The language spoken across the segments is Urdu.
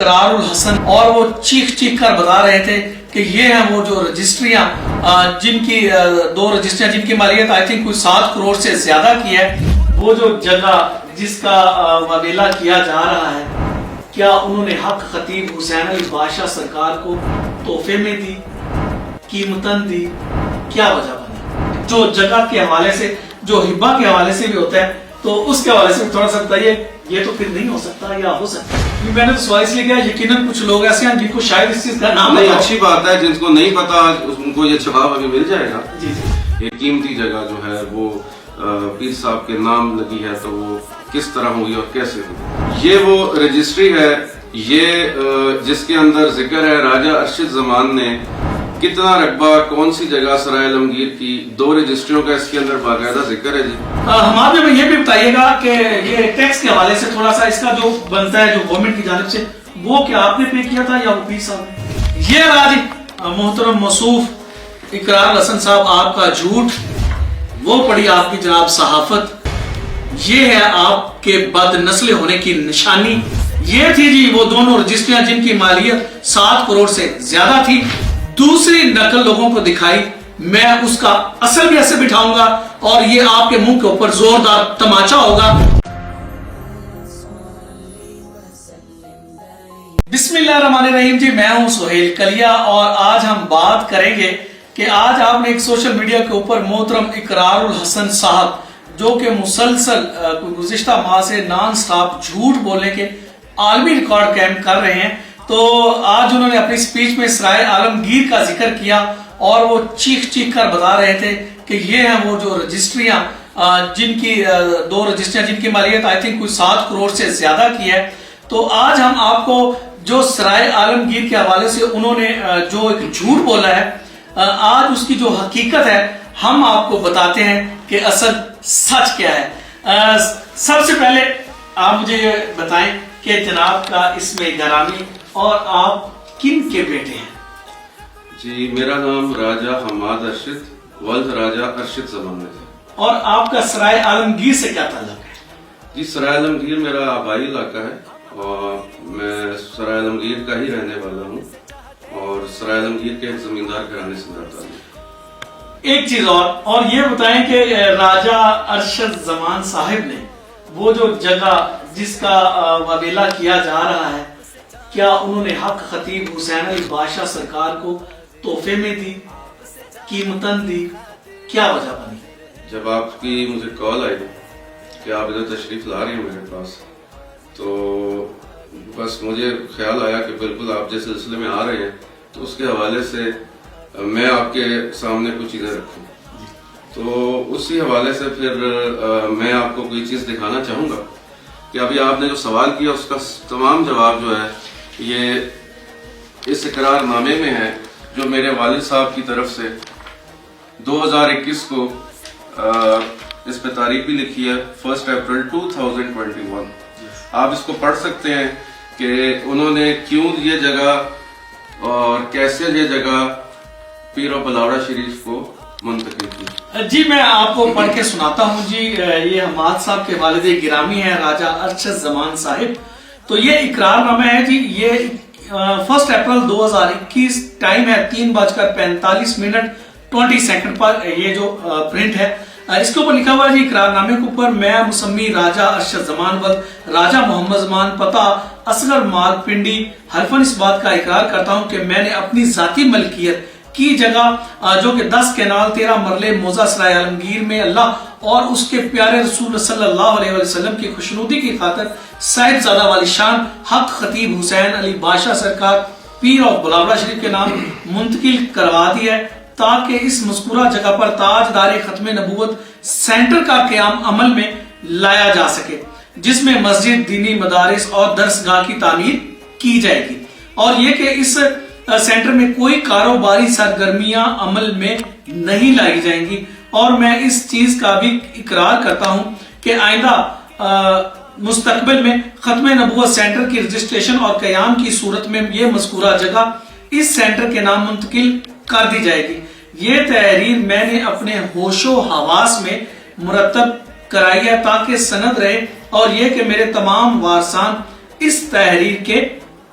اقرار الحسن، اور وہ چیخ چیخ کر بتا رہے تھے کہ یہ ہیں وہ جو رجسٹریاں جن کی دو رجسٹریاں جن کی مالیت آئی تھنک کوئی 7 کروڑ سے زیادہ کی ہے، وہ جو جگہ جس کا معاملہ کیا جا رہا ہے، کیا انہوں نے حق خطیب حسین علی بادشاہ سرکار کو تحفے میں دی، قیمتاً دی؟ کیا وجہ بنی؟ جو جگہ کے حوالے سے، جو ہبہ کے حوالے سے بھی ہوتا ہے، تو اس کے حوالے سے تھوڑا سا بتائیے، یہ تو پھر نہیں ہو سکتا یا ہو سکتا ہے؟ میں نے تو سوال اس لیے کیا، یقیناً کچھ لوگ ایسے ہیں جن کو شاید اس چیز کا نام نہیں، اچھی بات ہے، جن کو نہیں پتا ان کو یہ جواب ابھی مل جائے گا۔ جی جی، یہ قیمتی جگہ جو ہے وہ پیر صاحب کے نام لگی ہے، تو وہ کس طرح ہوئی اور کیسے ہوئی؟ یہ وہ رجسٹری ہے، یہ جس کے اندر ذکر ہے راجہ ارشد زمان نے کتنا رقبہ، کون سی جگہ سرائے عالمگیر کی، 2 رجسٹریوں کا اس کے اندر باقاعدہ ذکر ہے۔ جی ہمارے میں یہ بھی بتائیے گا کہ یہ ٹیکس کے حوالے سے تھوڑا سا اس کا جو بنتا ہے جو گورنمنٹ کی جانب سے، وہ کیا آپ نے پے کیا تھا یا وہ پیر صاحب نے؟ یہ رہا جی محترم موصوف اقرار الحسن صاحب، آپ کا جھوٹ، وہ پڑی آپ کی جناب صحافت، یہ ہے آپ کے بد نسل ہونے کی نشانی۔ یہ تھی جی وہ دونوں رجسٹریاں جن کی مالیت 7 کروڑ سے زیادہ تھی۔ دوسری نقل لوگوں کو دکھائی، میں اس کا اثر بھی ایسے بٹھاؤں گا اور یہ آپ کے منہ کے اوپر زوردار تماچا ہوگا۔ بسم اللہ الرحمن الرحیم۔ جی میں ہوں سہیل کلیا اور آج ہم بات کریں گے کہ آج آپ نے ایک سوشل میڈیا کے اوپر محترم اقرار الحسن صاحب جو کہ مسلسل گزشتہ ماہ سے نان سٹاپ جھوٹ بولنے کے عالمی ریکارڈ قائم کر رہے ہیں، تو آج انہوں نے اپنی سپیچ میں سرائے عالمگیر کا ذکر کیا اور وہ چیخ چیخ کر بتا رہے تھے کہ یہ ہیں وہ جو رجسٹریاں جن کی 2 رجسٹریاں جن کی مالیت آئی تھنک کوئی 7 کروڑ سے زیادہ کی ہے۔ تو آج ہم آپ کو جو سرائے عالمگیر کے حوالے سے انہوں نے جو ایک جھوٹ بولا ہے، آج اس کی جو حقیقت ہے ہم آپ کو بتاتے ہیں کہ اصل سچ کیا ہے۔ سب سے پہلے آپ مجھے یہ بتائیں کہ جناب کا اسم گرامی اور آپ کن کے بیٹے ہیں؟ جی میرا نام راجہ حماد ارشد ولد راجہ ارشد زمان ہے۔ اور آپ کا سرائے عالمگیر سے کیا تعلق ہے؟ جی سرائے عالمگیر میرا آبائی علاقہ ہے اور میں سرائے عالمگیر کا ہی رہنے والا ہوں اور سرائے عالمگیر کے ایک زمیندار گھرانے سے میرا تعلق ہے۔ ایک چیز اور یہ بتائیں کہ راجہ ارشد زمان صاحب نے وہ جو جگہ جس کا معاملہ کیا جا رہا ہے، کیا انہوں نے حق خطیب حسین علی بادشاہ سرکار کو تحفے میں دی، قیمتاً دی؟ کیا وجہ بنی؟ جب آپ کی مجھے کال آئی کہ آپ ادھر تشریف لا رہی ہیں میرے پاس، تو بس مجھے خیال آیا کہ بالکل آپ جس سلسلے میں آ رہے ہیں تو اس کے حوالے سے میں آپ کے سامنے کچھ چیزیں رکھوں، تو اسی حوالے سے پھر میں آپ کو کوئی چیز دکھانا چاہوں گا کہ ابھی آپ نے جو سوال کیا اس کا تمام جواب جو ہے یہ اس اقرار نامے میں ہے جو میرے والد صاحب کی طرف سے 2021 کو اس پہ تاریخ بھی لکھی ہے 1 اپریل 2021۔ آپ اس کو پڑھ سکتے ہیں کہ انہوں نے کیوں یہ جگہ اور کیسے یہ جگہ پیر و بلاوڑہ شریف کو منتقل کی۔ جی میں آپ کو پڑھ کے سناتا ہوں۔ جی یہ حماد صاحب کے والد گرامی ہیں راجہ ارشد زمان صاحب، تو یہ اقرار نامہ ہے جی، یہ 1 اپریل 2021، ٹائم ہے 3:45 پر یہ جو پرنٹ ہے، اس کے اوپر لکھا ہوا ہے جی اقرار نامے کے اوپر، میں مسمی راجہ ارشد زمان ولد راجہ محمد زمان، پتہ اصغر مال پنڈی، حلفاً اس بات کا اقرار کرتا ہوں کہ میں نے اپنی ذاتی ملکیت کی جگہ جو کہ 10 کینال 13 مرلے موضع سرائے عالمگیر میں اللہ اور اس کے پیارے رسول صلی اللہ علیہ وسلم کی خوشنودی کی خاطر صاحب زادہ والی شان حق خطیب حسین علی بادشاہ سرکار پیر اور بلاوڑہ شریف کے نام منتقل کروا دی ہے، تاکہ اس مذکورہ جگہ پر تاجدار ختم نبوت سینٹر کا قیام عمل میں لایا جا سکے، جس میں مسجد، دینی مدارس اور درسگاہ کی تعمیر کی جائے گی، اور یہ کہ اس سینٹر میں کوئی کاروباری سرگرمیاں عمل میں نہیں لائی جائیں گی، اور میں اس چیز کا بھی اقرار کرتا ہوں کہ آئندہ مستقبل میں ختم نبوت سینٹر کی رجسٹریشن اور قیام کی صورت میں یہ مذکورہ جگہ اس سینٹر کے نام منتقل کر دی جائے گی۔ یہ تحریر میں نے اپنے ہوش و حواس میں مرتب کرائی ہے تاکہ سند رہے، اور یہ کہ میرے تمام وارثان اس تحریر کے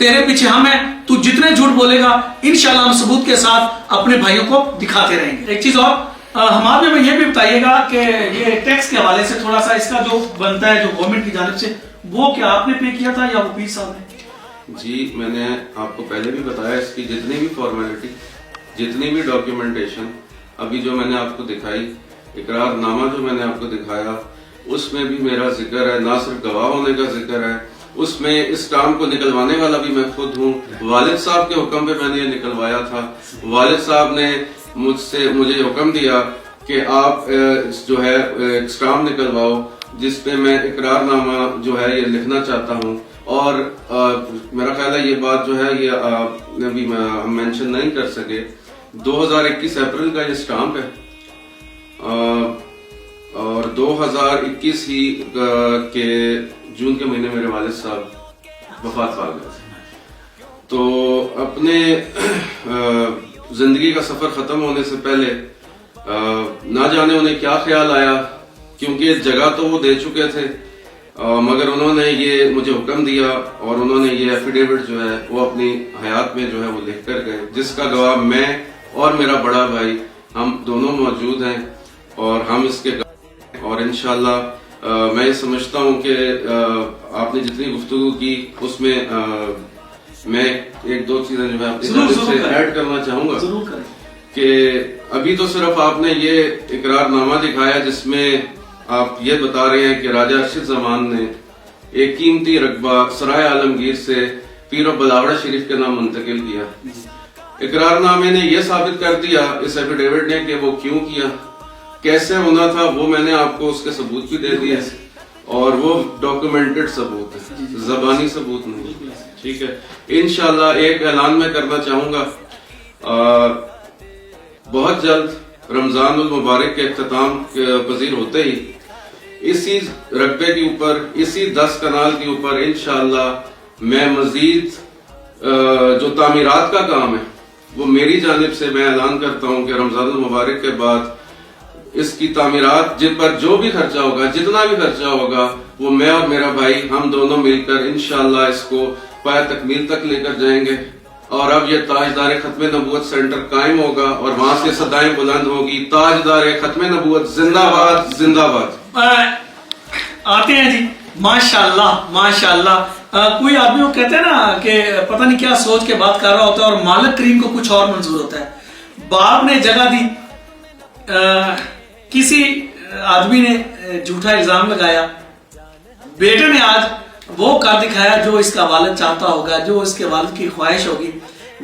تیرے پیچھے ہم ہیں, تو جتنے جھوٹ بولے گا انشاءاللہ ہم ثبوت کے ساتھ اپنے بھائیوں کو دکھاتے رہیں گے. ایک چیز اور ہمارے میں یہ بھی بتائیے گا کہ یہ ٹیکس کے حوالے سے تھوڑا سا اس کا جو بنتا ہے جو گورنمنٹ کی جانب سے, وہ کیا آپ نے پے کیا تھا یا وہ پیر صاحب نے؟ جی میں نے آپ کو پہلے بھی بتایا, اس کی جتنی بھی فارمیلٹی, جتنی بھی ڈاکیومنٹیشن ابھی جو میں نے آپ کو دکھائی, اقرار نامہ جو میں نے آپ کو دکھایا, اس میں بھی میرا ذکر ہے, نہ صرف گواہ ہونے کا ذکر ہے, اس میں اس کام کو نکلوانے والا بھی میں خود ہوں. والد صاحب کے حکم پہ میں نے یہ نکلوایا تھا. والد صاحب نے مجھے حکم دیا کہ آپ جو ہے اسٹامپ نکلواؤ جس پہ میں اقرار نامہ جو ہے یہ لکھنا چاہتا ہوں. اور میرا خیال ہے یہ بات جو ہے یہ ابھی ہم مینشن نہیں کر سکے, 2021 اپریل کا یہ اسٹامپ ہے, اور 2021 ہی کے جون کے مہینے میرے والد صاحب وفات پا گئے. تو اپنے زندگی کا سفر ختم ہونے سے پہلے نہ جانے انہیں کیا خیال آیا, کیونکہ جگہ تو وہ دے چکے تھے, مگر انہوں نے یہ مجھے حکم دیا اور انہوں نے یہ ایفیڈیوٹ جو ہے وہ اپنی حیات میں جو ہے وہ لکھ کر گئے, جس کا گواہ میں اور میرا بڑا بھائی ہم دونوں موجود ہیں. اور ہم اس کے اور انشاءاللہ میں یہ سمجھتا ہوں کہ آپ نے جتنی گفتگو کی اس میں میں ایک دو چیزیں جو ہے اپنی طرف سے ایڈ کرنا چاہوں گا کہ ابھی تو صرف آپ نے یہ اقرار نامہ دکھایا جس میں آپ یہ بتا رہے ہیں کہ راجہ ارشد زمان نے ایک قیمتی رقبہ سرائے عالمگیر سے پیر و بلاوڑہ شریف کے نام منتقل کیا. اقرار نامے نے یہ ثابت کر دیا اس ایفیڈیوٹ نے کہ وہ کیوں کیا, کیسے ہونا تھا, وہ میں نے آپ کو اس کے ثبوت بھی دے دیے, اور وہ ڈاکیومنٹڈ ثبوت ہے, زبانی ثبوت نہیں. ٹھیک ہے, انشاءاللہ ایک اعلان میں کرنا چاہوں گا, بہت جلد رمضان المبارک کے اختتام پذیر ہوتے ہی اسی رقبے کے اوپر, اسی 10 کنال کے اوپر انشاءاللہ میں مزید جو تعمیرات کا کام ہے وہ میری جانب سے میں اعلان کرتا ہوں کہ رمضان المبارک کے بعد اس کی تعمیرات جن پر جو بھی خرچہ ہوگا, جتنا بھی خرچہ ہوگا, وہ میں اور میرا بھائی ہم دونوں مل کر انشاءاللہ اس کو پایہ تکمیل تک لے کر جائیں گے. اور اب یہ تاجدار ختم نبوت سینٹر قائم ہوگا اور وہاں سے صدائیں بلند ہوگی, تاجدار ختم نبوت زندہ باد زندہ باد. آتے ہیں جی, ماشاءاللہ ماشاءاللہ. کوئی آدمی وہ کہتے ہیں نا کہ پتہ نہیں کیا سوچ کے بات کر رہا ہوتا ہے اور مالک کریم کو کچھ اور منظور ہوتا ہے. باپ نے جگہ دی, کسی آدمی نے جھوٹا الزام لگایا, بیٹے نے آج وہ کر دکھایا جو اس کا والد چاہتا ہوگا, جو اس کے والد کی خواہش ہوگی.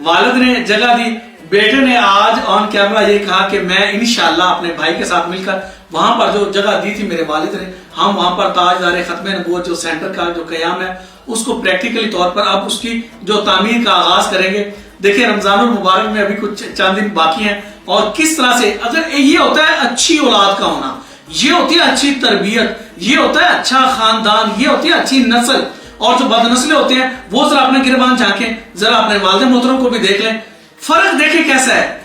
والد نے جگہ دی, بیٹے نے آج آن کیمرہ یہ کہا کہ میں انشاءاللہ اپنے بھائی کے ساتھ مل کر وہاں پر جو جگہ دی تھی میرے والد نے, ہم وہاں پر تاجدار ختم نبوت جو سینٹر کا جو قیام ہے اس کو پریکٹیکلی طور پر اب اس کی جو تعمیر کا آغاز کریں گے. دیکھیں رمضان المبارک میں ابھی کچھ چند دن باقی ہیں, اور کس طرح سے اگر یہ ہوتا ہے اچھی اولاد کا ہونا, یہ ہوتی ہے اچھی تربیت, یہ ہوتا ہے اچھا خاندان, یہ ہوتی ہے اچھی نسل. اور جو بد نسلیں ہوتے ہیں وہ ذرا اپنے گریبان جھانکیں, ذرا اپنے والد محترم کو بھی دیکھ لیں, فرق دیکھیں کیسا ہے.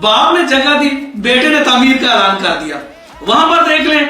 باپ نے جگہ دی, بیٹے نے تعمیر کا اعلان کر دیا. وہاں پر دیکھ لیں,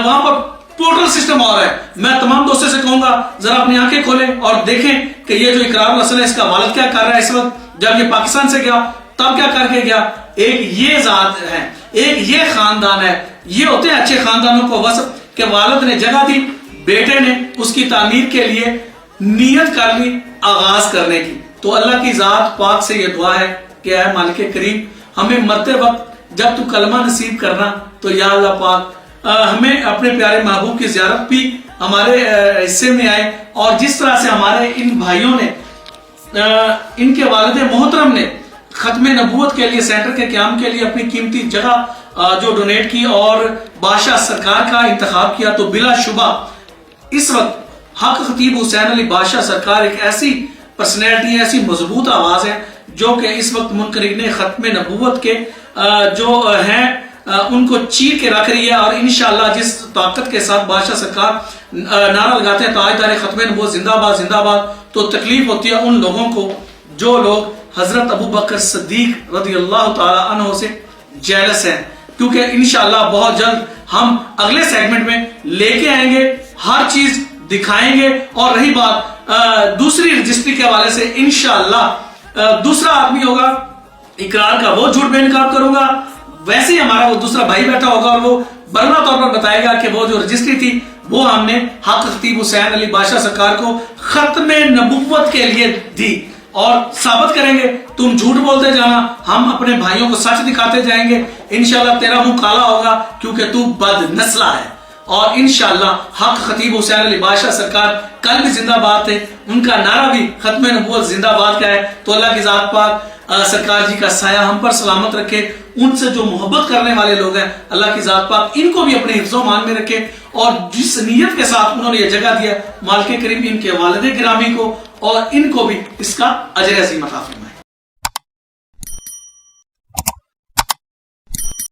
وہاں پر ٹوٹل سسٹم اور ہے. میں تمام دوستوں سے کہوں گا ذرا اپنی آنکھیں کھولیں اور دیکھیں کہ یہ جو اقرار الاصل ہے اس کا والد کیا کر رہا ہے اس وقت, جب یہ پاکستان سے گیا تب کیا کر کے گیا. ایک یہ ذات ہے, ایک یہ خاندان ہے, یہ ہوتے ہیں اچھے خاندانوں کو وصف کہ والد نے جگہ دی, بیٹے نے اس کی تعمیر کے لیے نیت کر لی آغاز کرنے کی. تو اللہ کی ذات پاک سے یہ دعا ہے کہ اے مالک کریم ہمیں مرتے وقت جب تو کلمہ نصیب کرنا تو یا اللہ پاک ہمیں اپنے پیارے محبوب کی زیارت بھی ہمارے حصے میں آئے. اور جس طرح سے ہمارے ان بھائیوں نے, ان کے والد محترم نے ختم نبوت کے لیے سینٹر کے قیام کے لیے اپنی قیمتی جگہ جو ڈونیٹ کی اور بادشاہ سرکار کا انتخاب کیا, تو بلا شبہ اس وقت حق خطیب حسین علی بادشاہ سرکار ایک ایسی پرسنالٹی ہے, ایسی مضبوط آواز ہے جو کہ اس وقت منکرین ختم نبوت کے جو ہیں ان کو چیر کے رکھ رہی ہے. اور انشاءاللہ جس طاقت کے ساتھ بادشاہ سرکار نعرہ لگاتے ہیں تاجدار ختم نبوت زندہ باد زندہ باد, تو تکلیف ہوتی ہے ان لوگوں کو جو لوگ حضرت ابو بکر صدیق رضی اللہ تعالی عنہ سے جیلس ہیں, کیونکہ انشاءاللہ بہت جلد ہم اگلے سیگمنٹ میں لے کے آئیں گے ہر چیز دکھائیں گے. اور رہی بات دوسری رجسٹری کے حوالے سے، انشاءاللہ دوسرا آدمی ہوگا اقرار کا، وہ جھوٹ بے نقاب کروں ویسے ہی ہمارا وہ دوسرا بھائی بیٹھا ہوگا اور وہ برہنہ طور پر بتائے گا کہ وہ جو رجسٹری تھی وہ ہم نے حق خطیب حسین علی بادشاہ سرکار کو ختم نبوت کے لیے دی، اور ثابت کریں گے تم جھوٹ بولتے جانا، ہم اپنے بھائیوں کو سچ دکھاتے جائیں گے. انشاءاللہ تیرا منہ کالا ہوگا کیونکہ تو بد نسلہ ہے. اور انشاءاللہ حق خطیب حسین علی بادشاہ سرکار کل بھی زندہ باد تھے، ان کا نعرہ بھی ختم نبوت زندہ باد کا ہے. تو اللہ کی ذات پاک سرکار جی کا سایہ ہم پر سلامت رکھے. ان سے جو محبت کرنے والے لوگ ہیں اللہ کی ذات پاک ان کو بھی اپنے حفظ و امان میں رکھے، اور جس نیت کے ساتھ انہوں نے یہ جگہ دیا مالک کریم ان کے والد گرامی کو اور ان کو بھی اس کا اجر عظیم عطا فرمائے.